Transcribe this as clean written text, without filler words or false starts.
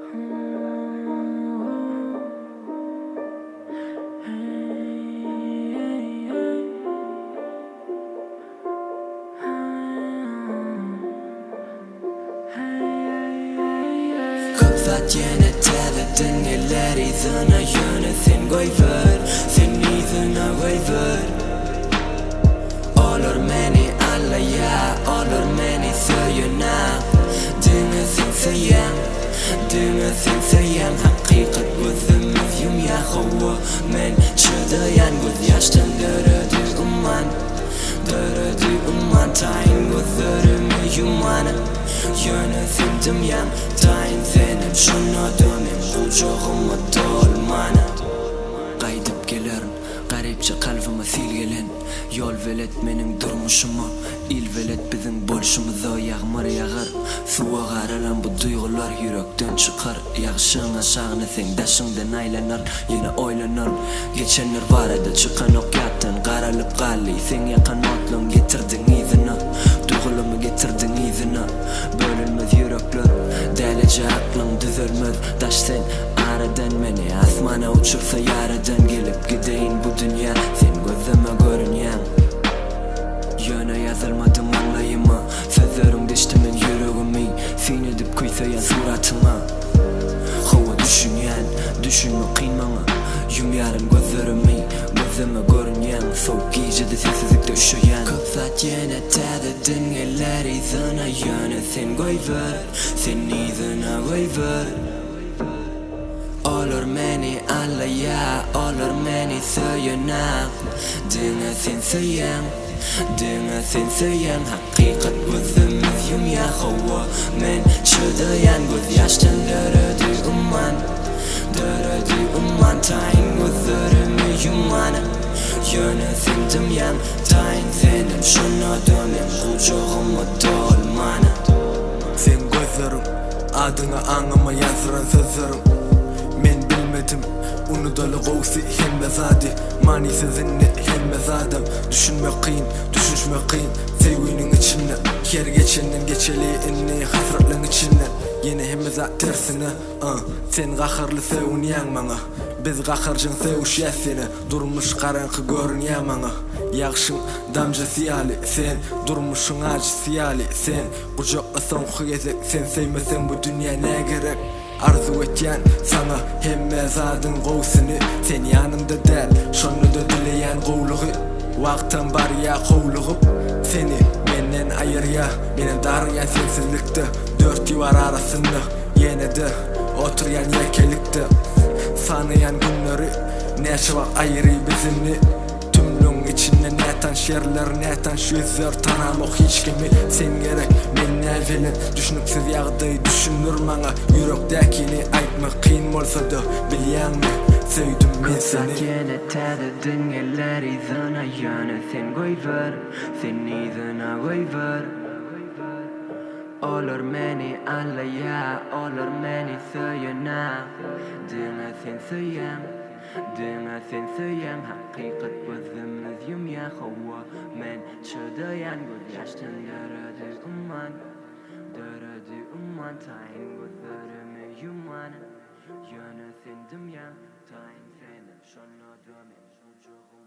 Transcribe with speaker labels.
Speaker 1: Yine tədədin eller izına yönü sen qoyvur, sen izına qoyvur. Olur məni allaya, olur məni söyünə. Dünü sen söyən, dünü sen söyən. Haqiqat gözümüz yumya xova. Men çıdayan göz yaştan dörödü umman, dörödü umman. Tayin gözlerimi yumanı, yönü sen dümyan. Tayin senin şunu dönem kucağıma dolmanı. Qaydıp gelerim, garipçe kalbime sil gelen. Yol velet menin durmuşuma, il velet bizim bolşumuza. Yağmur yağar, suğa qaralan bu duygular yürekten çıkar. Yağışın aşağını sen daşından aylanar, yine oylanar. Geçenler var eda çıkan okyattan qaralıp qalli. Sen yakan otlum getirdin izini, duygulumu getirdin izini. Bölünmez yürekler, delice aklım düzelmez. Daş sen aradan meni asmana uçursa yaradan. Gelip gideyin bu dünya, sen gözüme görünyen. Yöne yazılmadım anlayıma, sözlerim diştimin yüreğimi. Sen edip kuysayan suratıma. Hava düşünyen, düşünme kıymana. Yumyarım gözlerimi, gözüme görünyen. Soğuk gecede sessizlikte üşüyen. Kıpsat yine tədədin eller izına yönü sen koyvur, sen izına koyvur. Olur məni allaya, olur məni söyünə. Dünü sen söyən, dünü sen söyən. Haqiqat gözümüz yumya xova. Men çıdayan göz yaştan dörödü umman, dörödü umman. Tayin gözlerimi yumanı, yönü sen dümyan. Tayin senin şunu dönem kucağıma dolmanı.
Speaker 2: Sen gözlerim, adına anıma yazıran sözlerim. Men bilmedim, unudalı qovsi helmez adi. Mani sezinle helmez adam. Düşünmek kıyın, düşünmek kıyın. Sevginin içinde, yer geçenden geçeliğinni. Hasretlin içinde, yine hemmez tersine. Sen qaharlı sevunyan bana, biz qaharcın sevuşya seni. Durmuş qarankı görünyan bana. Yağışın damca siyali sen, durmuşun acı siyali sen. Kucaklasan gezek, sen sevmesen bu dünya ne gerek? Arzu etyen sana hemmez adın qovsini. Sen yanımda del, şonu da dileyen qovluğu. Vaqtan bar ya qovluğu. Seni menden ayır ya, beni darıyan sensizlikte. Dört divar arasında, yine de oturuyan yekelikte. Sanayan günleri, neşe var ayırı bizimni. Tümlün içinde netan şerler, netan yüzler. Tanamok hiç kimi sen gerek. Men evvelin düşünüpsiz yağdayı düşünür bana. Yürekdekini aytmak kıyın olsa da bilyen mi? Sevdim ben seni.
Speaker 1: Kıpsat yine tədədin eller izına yönü sen koyvur, sen izına koyvur. Olur məni allaya, olur məni söyünə. Dünü sen söyən, dünü sen söyən. Haqiqat gözümüz yumya xova. Men çıdayan göz yaştan dörödü umman, dörödü umman. Tayin gözlerimi yumanı, yönü sen dümyan. Tayin senin şunu dönem kucağıma.